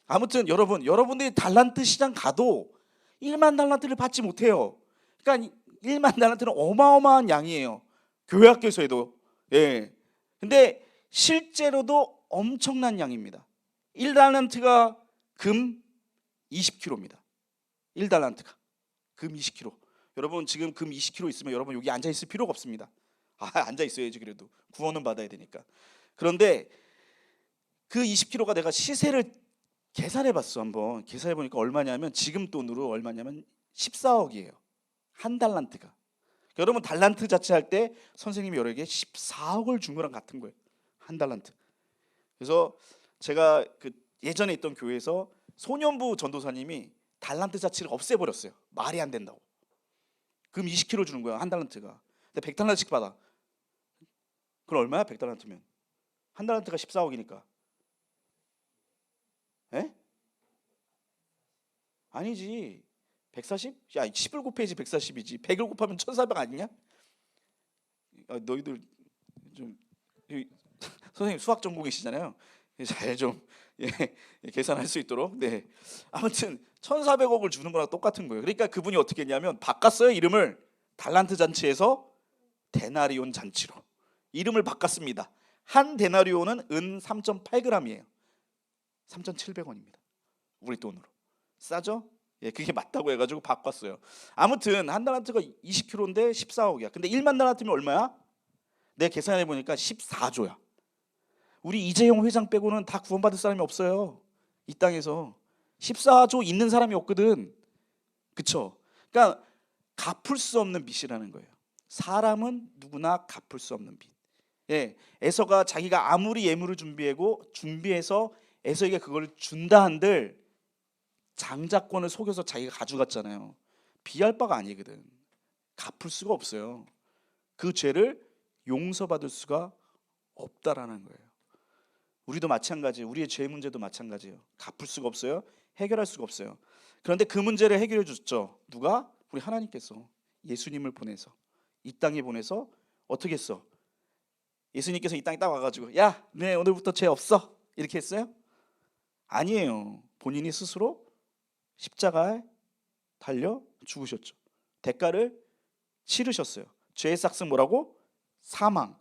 아무튼 여러분들이 달란트 시장 가도 10,000달란트를 받지 못해요. 그러니까 10,000달란트는 어마어마한 양이에요. 교회 학교에서도. 예. 근데 실제로도 엄청난 양입니다. 1달란트가 금 20kg입니다. 1달란트가 금 20kg. 여러분 지금 금 20kg 있으면 여러분 여기 앉아 있을 필요가 없습니다. 앉아 있어야지. 그래도 구원은 받아야 되니까. 그런데 그 20kg가 내가 시세를 계산해 봤어. 한번 계산해 보니까 얼마냐면 지금 돈으로 얼마냐면 14억이에요. 한 달란트가. 여러분 달란트 자체 할 때 선생님이 여러에게 14억을 준 거랑 같은 거예요. 한 달란트. 그래서 제가 그 예전에 있던 교회에서 소년부 전도사님이 달란트 자체를 없애버렸어요. 말이 안 된다고. 금 20kg 주는 거야, 한 달란트가. 근데 100달란트씩 받아. 그럼 얼마야? 100달란트면 한 달란트가 14억이니까. 에? 아니지. 140? 야, 10을 곱해야지 140이지. 100을 곱하면 1,400 아니냐? 너희들 좀 선생님 수학 전공이시잖아요. 잘 좀 계산할 수 있도록. 네. 아무튼 1,400억을 주는 거랑 똑같은 거예요. 그러니까 그분이 어떻게 했냐면 바꿨어요. 이름을 달란트 잔치에서 데나리온 잔치로 이름을 바꿨습니다. 한 데나리온은 은 3.8g이에요. 3,700원입니다. 우리 돈으로. 싸죠? 예, 그게 맞다고 해가지고 바꿨어요. 아무튼 한 달란트가 20kg인데 14억이야. 근데 10,000달란트면 얼마야? 내가 계산해 보니까 14조야. 우리 이재용 회장 빼고는 다 구원받을 사람이 없어요. 이 땅에서 14조 있는 사람이 없거든. 그쵸? 그러니까 갚을 수 없는 빚이라는 거예요. 사람은 누구나 갚을 수 없는 빚. 예, 에서가 자기가 아무리 예물을 준비해서 에서에게 그걸 준다 한들 장자권을 속여서 자기가 가져갔잖아요. 비할 바가 아니거든. 갚을 수가 없어요. 그 죄를 용서받을 수가 없다라는 거예요. 우리도 마찬가지예요. 우리의 죄 문제도 마찬가지예요. 갚을 수가 없어요. 해결할 수가 없어요. 그런데 그 문제를 해결해 줬죠. 누가? 우리 하나님께서 예수님을 보내서 이 땅에 보내서 어떻게 했어? 예수님께서 이 땅에 딱 와가지고 야, 네 오늘부터 죄 없어 이렇게 했어요? 아니에요. 본인이 스스로 십자가에 달려 죽으셨죠. 대가를 치르셨어요. 죄의 삭은 뭐라고? 사망.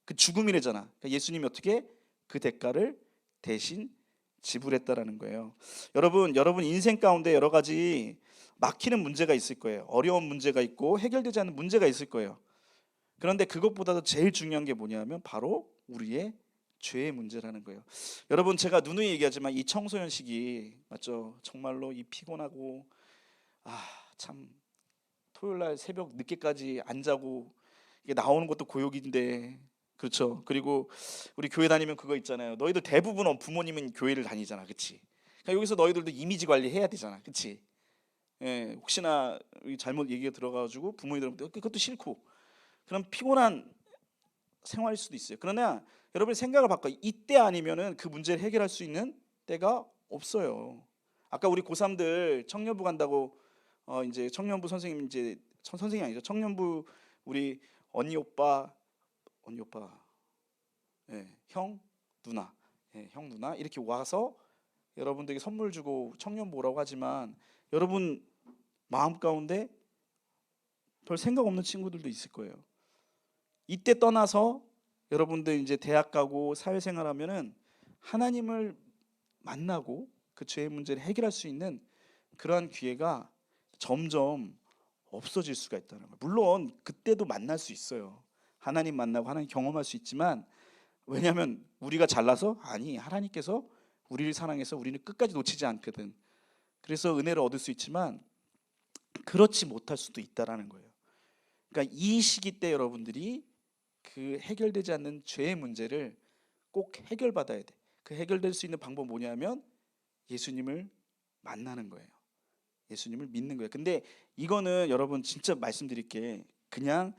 그 죽음이래잖아. 그러니까 예수님이 어떻게 그 대가를 대신 지불했다라는 거예요. 여러분 인생 가운데 여러 가지 막히는 문제가 있을 거예요. 어려운 문제가 있고 해결되지 않는 문제가 있을 거예요. 그런데 그것보다도 제일 중요한 게 뭐냐면 바로 우리의 죄의 문제라는 거예요. 여러분 제가 누누이 얘기하지만 이 청소년 시기 맞죠? 정말로 이 피곤하고 참 토요일 날 새벽 늦게까지 안 자고 이게 나오는 것도 고역인데 그렇죠. 그리고 우리 교회 다니면 그거 있잖아요. 너희들 대부분 부모님은 교회를 다니잖아, 그렇지? 그러니까 여기서 너희들도 이미지 관리 해야 되잖아, 그렇지? 예, 혹시나 잘못 얘기가 들어가지고 부모님들한테 그것도 싫고 그럼 피곤한 생활일 수도 있어요. 그러나 여러분 생각을 바꿔. 이때 아니면은 그 문제를 해결할 수 있는 때가 없어요. 아까 우리 고3들 청년부 간다고 이제 청년부 선생님 이제 선생님이 아니죠. 청년부 우리 언니 오빠 예, 형 누나 형 누나 이렇게 와서 여러분들에게 선물 주고 청년부 오라고 하지만 여러분 마음 가운데 별 생각 없는 친구들도 있을 거예요. 이때 떠나서 여러분들 이제 대학 가고 사회생활 하면은 하나님을 만나고 그 죄의 문제를 해결할 수 있는 그러한 기회가 점점 없어질 수가 있다는 거예요. 물론 그때도 만날 수 있어요. 하나님 만나고 하나님 경험할 수 있지만 왜냐하면 우리가 잘나서 아니 하나님께서 우리를 사랑해서 우리는 끝까지 놓치지 않거든. 그래서 은혜를 얻을 수 있지만 그렇지 못할 수도 있다라는 거예요. 그러니까 이 시기 때 여러분들이 그 해결되지 않는 죄의 문제를 꼭 해결받아야 돼. 그 해결될 수 있는 방법 뭐냐면 예수님을 만나는 거예요. 예수님을 믿는 거예요. 근데 이거는 여러분 진짜 말씀드릴게 그냥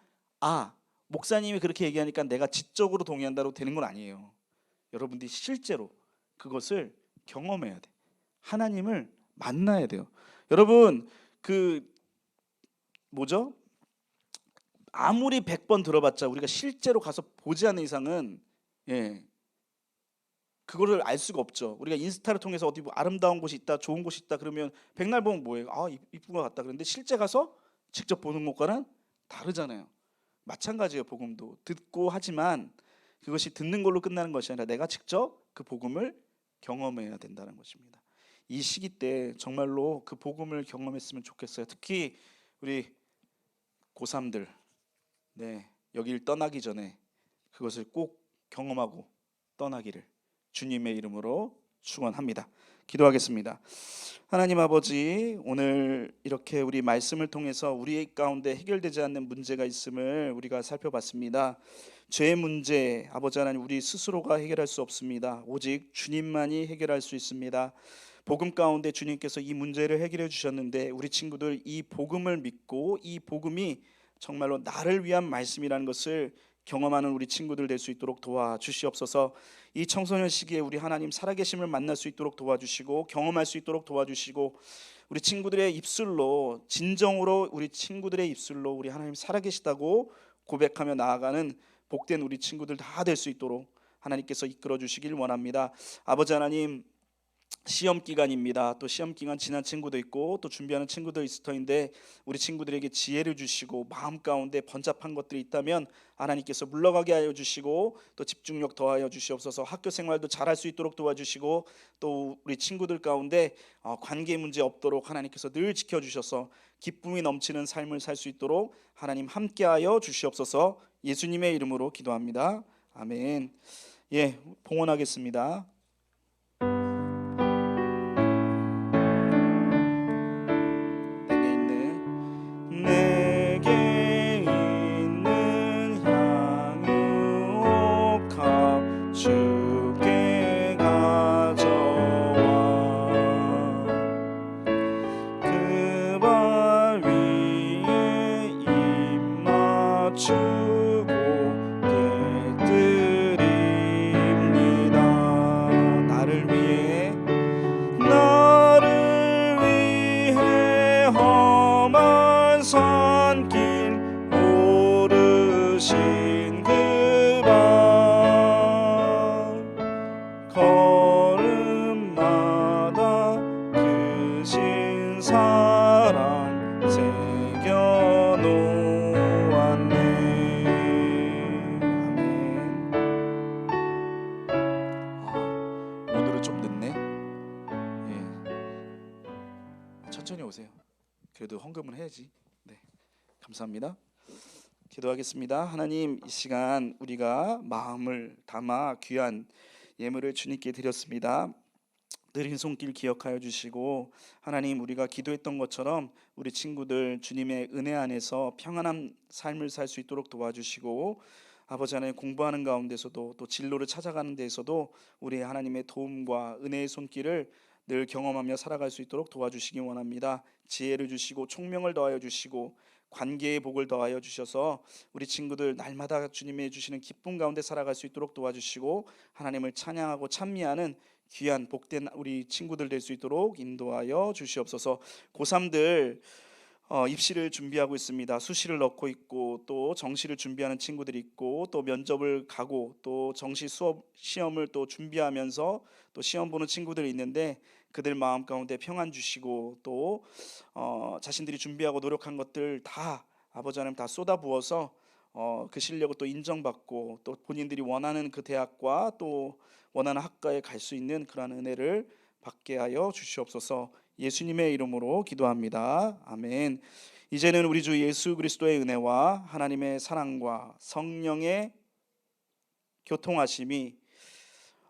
목사님이 그렇게 얘기하니까 내가 지적으로 동의한다고 되는 건 아니에요. 여러분들이 실제로 그것을 경험해야 돼. 하나님을 만나야 돼요. 여러분 아무리 100번 들어봤자 우리가 실제로 가서 보지 않는 이상은 그거를 알 수가 없죠. 우리가 인스타를 통해서 어디 아름다운 곳이 있다, 좋은 곳이 있다 그러면 백날 보면 뭐예요? 이쁜 것 같다. 그런데 실제 가서 직접 보는 것과는 다르잖아요. 마찬가지예요. 복음도 듣고 하지만 그것이 듣는 걸로 끝나는 것이 아니라 내가 직접 그 복음을 경험해야 된다는 것입니다. 이 시기 때 정말로 그 복음을 경험했으면 좋겠어요. 특히 우리 고3들 여기를 떠나기 전에 그것을 꼭 경험하고 떠나기를 주님의 이름으로 축원합니다. 기도하겠습니다. 하나님 아버지, 오늘 이렇게 우리 말씀을 통해서 우리 가운데 해결되지 않는 문제가 있음을 우리가 살펴봤습니다. 죄의 문제, 아버지 하나님 우리 스스로가 해결할 수 없습니다. 오직 주님만이 해결할 수 있습니다. 복음 가운데 주님께서 이 문제를 해결해 주셨는데 우리 친구들 이 복음을 믿고 이 복음이 정말로 나를 위한 말씀이라는 것을 경험하는 우리 친구들 될 수 있도록 도와주시옵소서. 이 청소년 시기에 우리 하나님 살아계심을 만날 수 있도록 도와주시고 경험할 수 있도록 도와주시고 우리 친구들의 입술로 진정으로 우리 친구들의 입술로 우리 하나님 살아계시다고 고백하며 나아가는 복된 우리 친구들 다 될 수 있도록 하나님께서 이끌어 주시길 원합니다. 아버지 하나님, 시험 기간입니다. 또 시험 기간 지난 친구도 있고 또 준비하는 친구도 있을 터인데 우리 친구들에게 지혜를 주시고 마음 가운데 번잡한 것들이 있다면 하나님께서 물러가게 하여 주시고 또 집중력 더하여 주시옵소서. 학교 생활도 잘할 수 있도록 도와주시고 또 우리 친구들 가운데 관계 문제 없도록 하나님께서 늘 지켜주셔서 기쁨이 넘치는 삶을 살 수 있도록 하나님 함께하여 주시옵소서. 예수님의 이름으로 기도합니다. 아멘. 봉헌하겠습니다. 사랑 새겨놓은 천천히 오세요. 그래도 헌금은 해야지. 네, 감사합니다. 기도하겠습니다. 하나님, 이 시간 우리가 마음을 담아 귀한 예물을 주님께 드렸습니다. 느린 손길 기억하여 주시고, 하나님, 우리가 기도했던 것처럼 우리 친구들 주님의 은혜 안에서 평안한 삶을 살 수 있도록 도와주시고, 아버지 하나님, 공부하는 가운데서도 또 진로를 찾아가는 데에서도 우리 하나님의 도움과 은혜의 손길을 늘 경험하며 살아갈 수 있도록 도와주시기 원합니다. 지혜를 주시고 총명을 더하여 주시고 관계의 복을 더하여 주셔서 우리 친구들 날마다 주님의 주시는 기쁨 가운데 살아갈 수 있도록 도와주시고, 하나님을 찬양하고 찬미하는 귀한 복된 우리 친구들 될 수 있도록 인도하여 주시옵소서. 고3들 입시를 준비하고 있습니다. 수시를 넣고 있고 또 정시를 준비하는 친구들이 있고 또 면접을 가고 또 정시 수업 시험을 또 준비하면서 또 시험 보는 친구들이 있는데, 그들 마음 가운데 평안 주시고 또 자신들이 준비하고 노력한 것들 다 아버지 하나님 다 쏟아부어서 그 실력을 또 인정받고 또 본인들이 원하는 그 대학과 또 원하는 학과에 갈 수 있는 그러한 은혜를 받게 하여 주시옵소서. 예수님의 이름으로 기도합니다. 아멘. 이제는 우리 주 예수 그리스도의 은혜와 하나님의 사랑과 성령의 교통하심이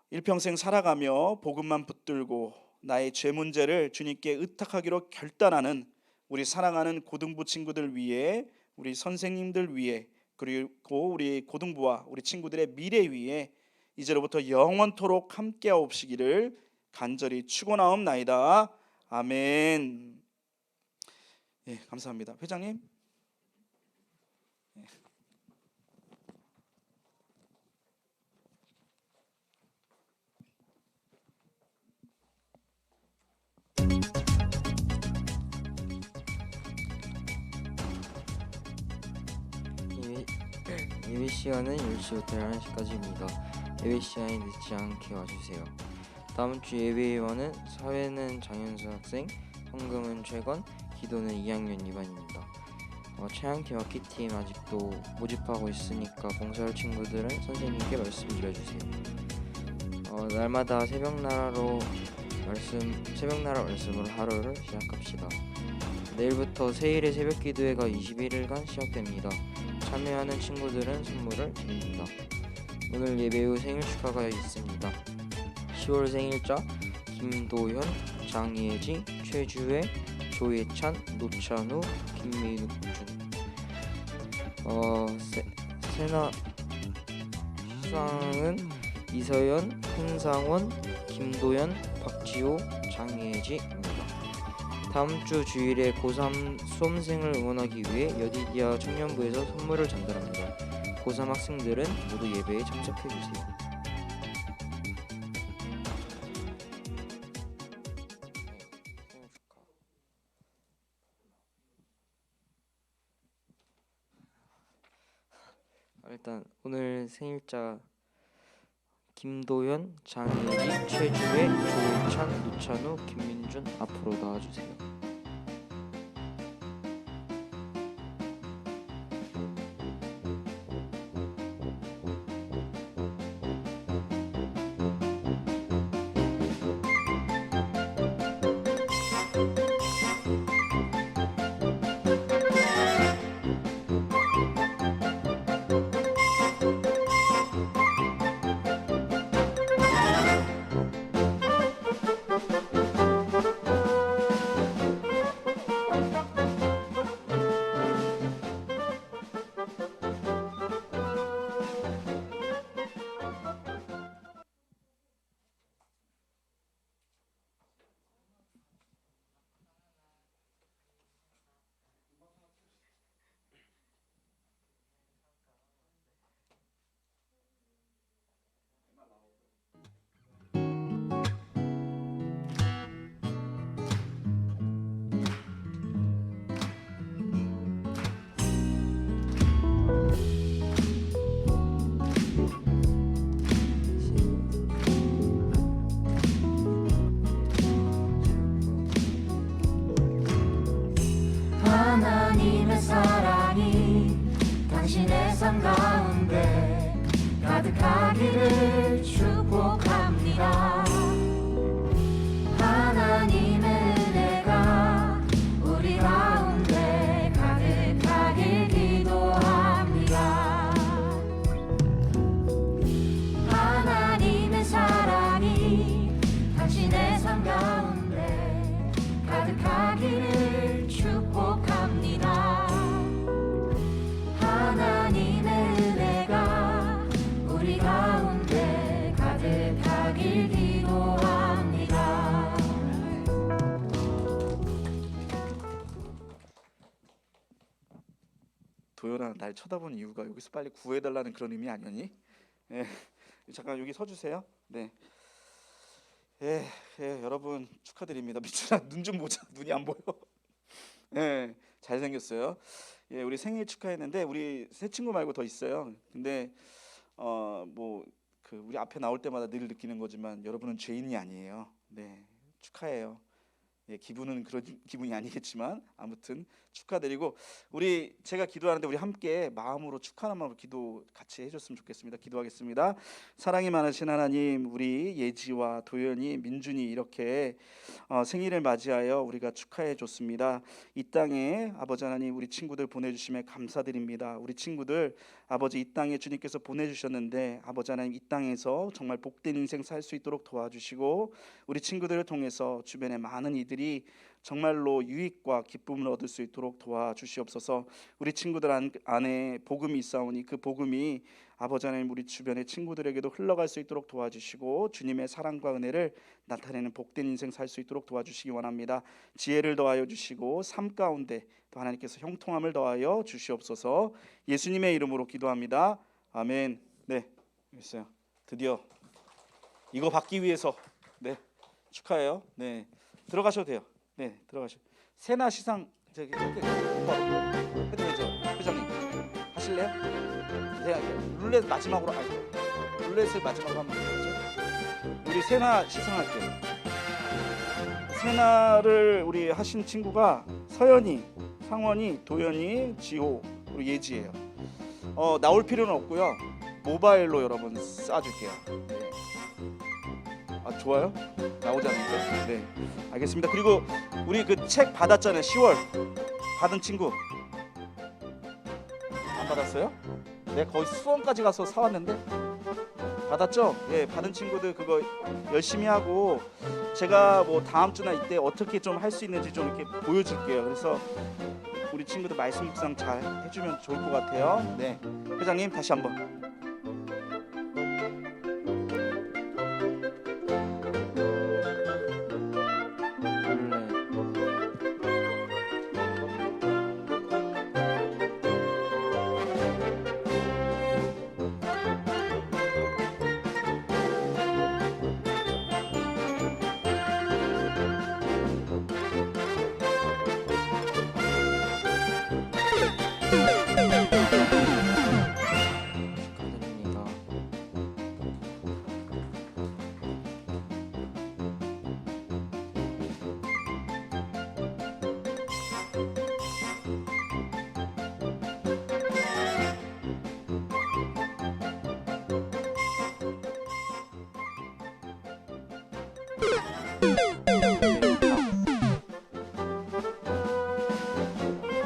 일평생 살아가며 복음만 붙들고 나의 죄 문제를 주님께 의탁하기로 결단하는 우리 사랑하는 고등부 친구들 위해, 우리 선생님들 위해, 그리고 우리 고등부와 우리 친구들의 미래 위에 이제로부터 영원토록 함께하옵시기를 간절히 축원하옵나이다. 아멘. 예, 감사합니다. 회장님. 예배 시간은 10시부터 11시까지입니다. 예배 시간이 늦지 않게 와주세요. 다음 주 예배의원은 사회는 장현수 학생, 헌금은 최건, 기도는 2학년 2반입니다. 최양팀 악기팀 아직도 모집하고 있으니까 봉사할 친구들은 선생님께 말씀드려주세요. 날마다 새벽나라 말씀으로 하루를 시작합시다. 내일부터 새일의 새벽기도회가 21일간 시작됩니다. 참여하는 친구들은 선물을 드립니다. 오늘 예배 후 생일 축하가 있습니다. 10월 생일자 김도현, 장예지, 최주혜, 조예찬, 노찬우, 김민준. 세나 수상은 이서연, 홍상원, 김도현, 박지호, 장예지입니다. 다음 주 주일에 고3 수험생을 응원하기 위해 여디디아 청년부에서 선물을 전달합니다. 고3 학생들은 모두 예배에 참석해주세요. 일단 오늘 생일자 김도현, 장예지, 최주혜, 조일찬, 노찬우, 김민준 앞으로 나와주세요. 하나님의 사랑이 당신의 삶 가운데 가득하기를 축복합니다. 하나님의 은혜가 도연아 날 쳐다보는 이유가 여기서 빨리 구해달라는 그런 의미 아니니? 예. 잠깐 여기 서주세요. 네. 여러분 축하드립니다. 미천아 눈 좀 보자. 눈이 안 보여. 예, 잘생겼어요. 예, 우리 생일 축하했는데 우리 새 친구 말고 더 있어요. 근데 뭐 그 우리 앞에 나올 때마다 늘 느끼는 거지만 여러분은 죄인이 아니에요. 네, 축하해요. 예, 기분은 그런 기분이 아니겠지만 아무튼 축하드리고 우리 제가 기도하는데 우리 함께 마음으로 축하하는 마음으로 기도 같이 해줬으면 좋겠습니다. 기도하겠습니다. 사랑이 많으신 하나님, 우리 예지와 도연이, 민준이 이렇게 생일을 맞이하여 우리가 축하해 줬습니다. 이 땅에 아버지 하나님 우리 친구들 보내주심에 감사드립니다. 우리 친구들 아버지 이 땅에 주님께서 보내주셨는데 아버지 하나님 이 땅에서 정말 복된 인생 살 수 있도록 도와주시고 우리 친구들을 통해서 주변에 많은 이들이 정말로 유익과 기쁨을 얻을 수 있도록 도와주시옵소서. 우리 친구들 안에 복음이 있사오니 그 복음이 아버지 하나님 우리 주변의 친구들에게도 흘러갈 수 있도록 도와주시고 주님의 사랑과 은혜를 나타내는 복된 인생 살 수 있도록 도와주시기 원합니다. 지혜를 더하여 주시고 삶 가운데 또 하나님께서 형통함을 더하여 주시옵소서. 예수님의 이름으로 기도합니다. 아멘. 네, 있어요. 드디어 이거 받기 위해서 축하해요. 네, 들어가셔도 돼요. 네, 들어가셔. 세나 시상 저기 해도 되죠, 회장님 하실래요? 네, 룰렛 마지막으로 룰렛을 마지막으로 하면 되죠. 우리 세나 시상할게요. 세나를 우리 하신 친구가 서연이, 상원이, 도연이, 지호 그리고 예지예요. 나올 필요는 없고요. 모바일로 여러분 쏴줄게요. 네. 좋아요? 나오지 않는데? 네, 알겠습니다. 그리고 우리 그 책 받았잖아요. 10월 받은 친구 안 받았어요? 내가 거의 수원까지 가서 사왔는데 받았죠? 예, 받은 친구들 그거 열심히 하고 제가 뭐 다음 주나 이때 어떻게 좀 할 수 있는지 좀 이렇게 보여줄게요. 그래서 우리 친구들 말씀 묵상 잘 해주면 좋을 것 같아요. 네, 회장님 다시 한번.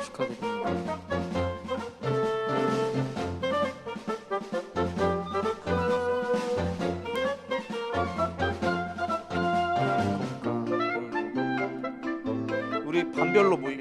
축하드립니다. 축하드립니다. 우리 반별로 모이겠습니다.